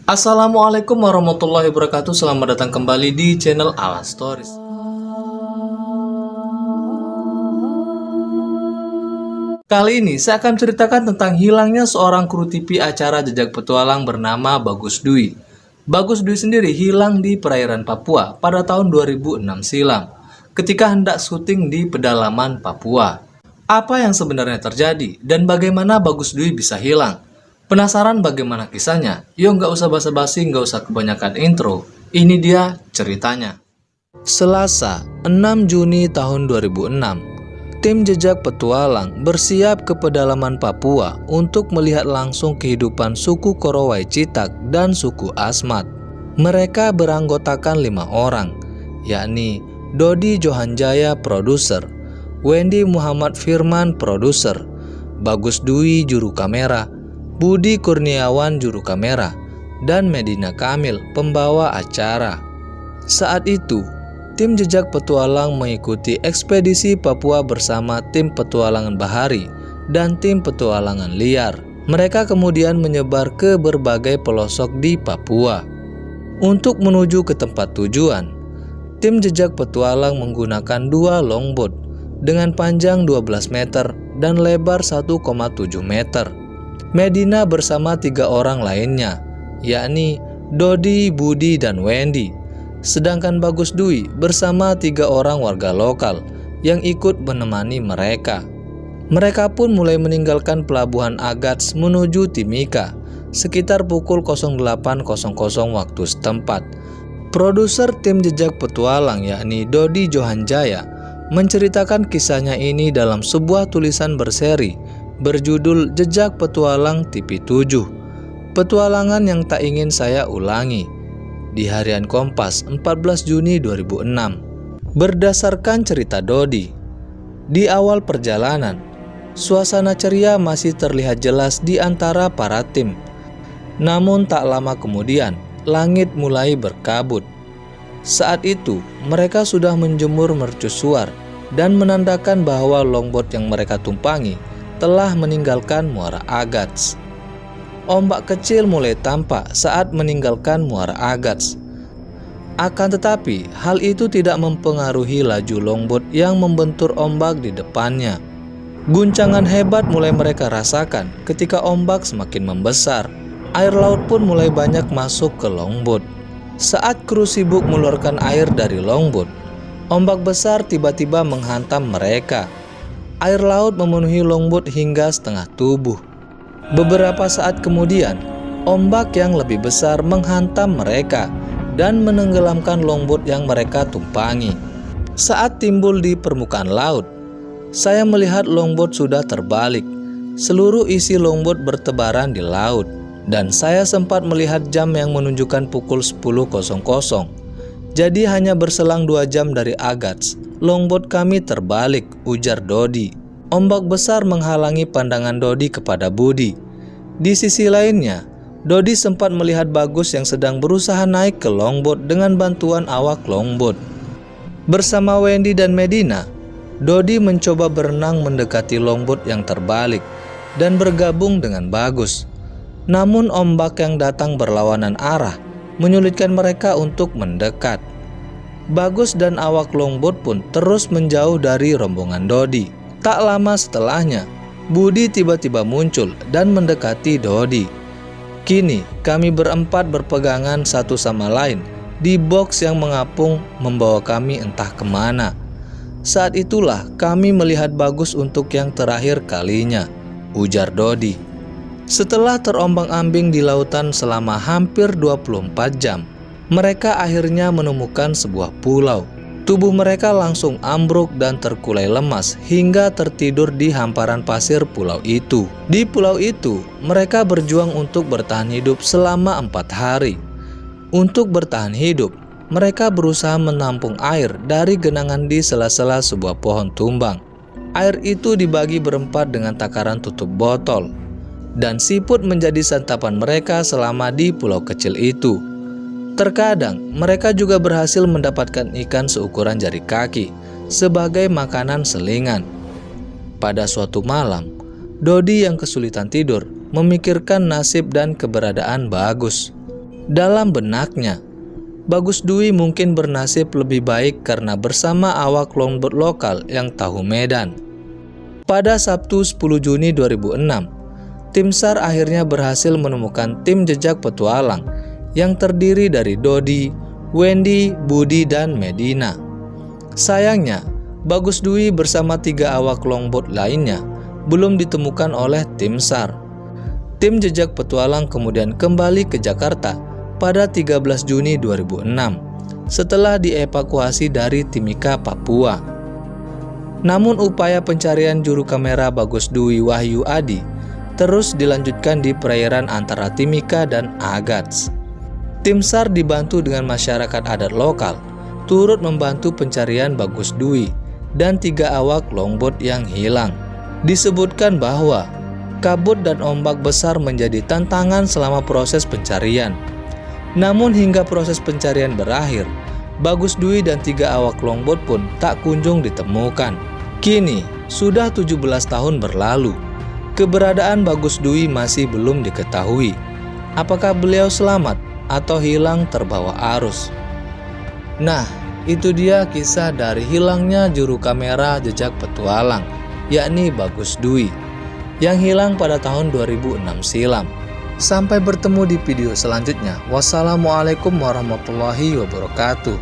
Assalamualaikum warahmatullahi wabarakatuh. Selamat datang kembali di channel Alan Stories. Kali ini saya akan ceritakan tentang hilangnya seorang kru TV acara Jejak Petualang bernama Bagus Dwi. Bagus Dwi sendiri hilang di perairan Papua pada tahun 2006 silam ketika hendak syuting di pedalaman Papua. Apa yang sebenarnya terjadi dan bagaimana Bagus Dwi bisa hilang? Penasaran bagaimana kisahnya? Yuk nggak usah basa-basi, nggak usah kebanyakan intro. Ini dia ceritanya. Selasa, 6 Juni tahun 2006, tim Jejak Petualang bersiap ke pedalaman Papua untuk melihat langsung kehidupan suku Korowai Citak dan suku Asmat. Mereka beranggotakan 5 orang, yakni Dodi Johanjaya produser, Wendy Muhammad Firman produser, Bagus Dwi juru kamera, Budi Kurniawan juru kamera, dan Medina Kamil pembawa acara. Saat itu, tim Jejak Petualang mengikuti ekspedisi Papua bersama tim petualangan bahari dan tim petualangan liar. Mereka kemudian menyebar ke berbagai pelosok di Papua. Untuk menuju ke tempat tujuan, tim Jejak Petualang menggunakan 2 longboat dengan panjang 12 meter dan lebar 1,7 meter. Medina bersama 3 orang lainnya, yakni Dodi, Budi, dan Wendy. Sedangkan Bagus Dwi bersama 3 orang warga lokal yang ikut menemani mereka. Mereka pun mulai meninggalkan pelabuhan Agats menuju Timika sekitar pukul 08.00 waktu setempat. Produser tim Jejak Petualang yakni Dodi Johanjaya menceritakan kisahnya ini dalam sebuah tulisan berseri berjudul Jejak Petualang TV7, Petualangan yang tak ingin saya ulangi, di harian Kompas 14 Juni 2006. Berdasarkan cerita Dodi, di awal perjalanan, suasana ceria masih terlihat jelas di antara para tim. Namun tak lama kemudian, langit mulai berkabut. Saat itu, mereka sudah menjemur mercusuar dan menandakan bahwa longboat yang mereka tumpangi telah meninggalkan Muara Agats. Ombak kecil mulai tampak saat meninggalkan Muara Agats. Akan tetapi, hal itu tidak mempengaruhi laju longboat yang membentur ombak di depannya. Guncangan hebat mulai mereka rasakan ketika ombak semakin membesar. Air laut pun mulai banyak masuk ke longboat. Saat kru sibuk mengeluarkan air dari longboat, ombak besar tiba-tiba menghantam mereka. Air laut memenuhi longboat hingga setengah tubuh. Beberapa saat kemudian, ombak yang lebih besar menghantam mereka dan menenggelamkan longboat yang mereka tumpangi. Saat timbul di permukaan laut, saya melihat longboat sudah terbalik. Seluruh isi longboat bertebaran di laut, dan saya sempat melihat jam yang menunjukkan pukul 10.00. Jadi hanya berselang 2 jam dari Agats, longboat kami terbalik, ujar Dodi. Ombak besar menghalangi pandangan Dodi kepada Budi. Di sisi lainnya, Dodi sempat melihat Bagus yang sedang berusaha naik ke longboat dengan bantuan awak longboat. Bersama Wendy dan Medina, Dodi mencoba berenang mendekati longboat yang terbalik dan bergabung dengan Bagus. Namun ombak yang datang berlawanan arah menyulitkan mereka untuk mendekat. Bagus dan awak longboat pun terus menjauh dari rombongan Dodi. Tak lama setelahnya, Budi tiba-tiba muncul dan mendekati Dodi. Kini kami berempat berpegangan satu sama lain di box yang mengapung membawa kami entah kemana. Saat itulah kami melihat Bagus untuk yang terakhir kalinya, ujar Dodi. Setelah terombang-ambing di lautan selama hampir 24 jam, mereka akhirnya menemukan sebuah pulau. Tubuh mereka langsung ambruk dan terkulai lemas hingga tertidur di hamparan pasir pulau itu. Di pulau itu, mereka berjuang untuk bertahan hidup selama 4 hari. Untuk bertahan hidup, mereka berusaha menampung air dari genangan di sela-sela sebuah pohon tumbang. Air itu dibagi berempat dengan takaran tutup botol, dan siput menjadi santapan mereka selama di pulau kecil itu. Terkadang mereka juga berhasil mendapatkan ikan seukuran jari kaki sebagai makanan selingan. Pada suatu malam, Dodi yang kesulitan tidur memikirkan nasib dan keberadaan Bagus. Dalam benaknya, Bagus Dwi mungkin bernasib lebih baik karena bersama awak longboat lokal yang tahu medan. Pada Sabtu 10 Juni 2006, tim SAR akhirnya berhasil menemukan tim jejak petualang yang terdiri dari Dodi, Wendy, Budi, dan Medina. Sayangnya, Bagus Dwi bersama 3 awak longboat lainnya belum ditemukan oleh tim SAR. Tim jejak petualang kemudian kembali ke Jakarta pada 13 Juni 2006 setelah dievakuasi dari Timika, Papua. Namun upaya pencarian juru kamera Bagus Dwi Wahyu Adi terus dilanjutkan di perairan antara Timika dan Agats. Tim SAR dibantu dengan masyarakat adat lokal turut membantu pencarian Bagus Dwi dan 3 awak longboat yang hilang. Disebutkan bahwa kabut dan ombak besar menjadi tantangan selama proses pencarian. Namun hingga proses pencarian berakhir, Bagus Dwi dan 3 awak longboat pun tak kunjung ditemukan. Kini, sudah 17 tahun berlalu. Keberadaan Bagus Dwi masih belum diketahui. Apakah beliau selamat atau hilang terbawa arus? Nah, itu dia kisah dari hilangnya juru kamera jejak petualang, yakni Bagus Dwi, yang hilang pada tahun 2006 silam. Sampai bertemu di video selanjutnya. Wassalamualaikum warahmatullahi wabarakatuh.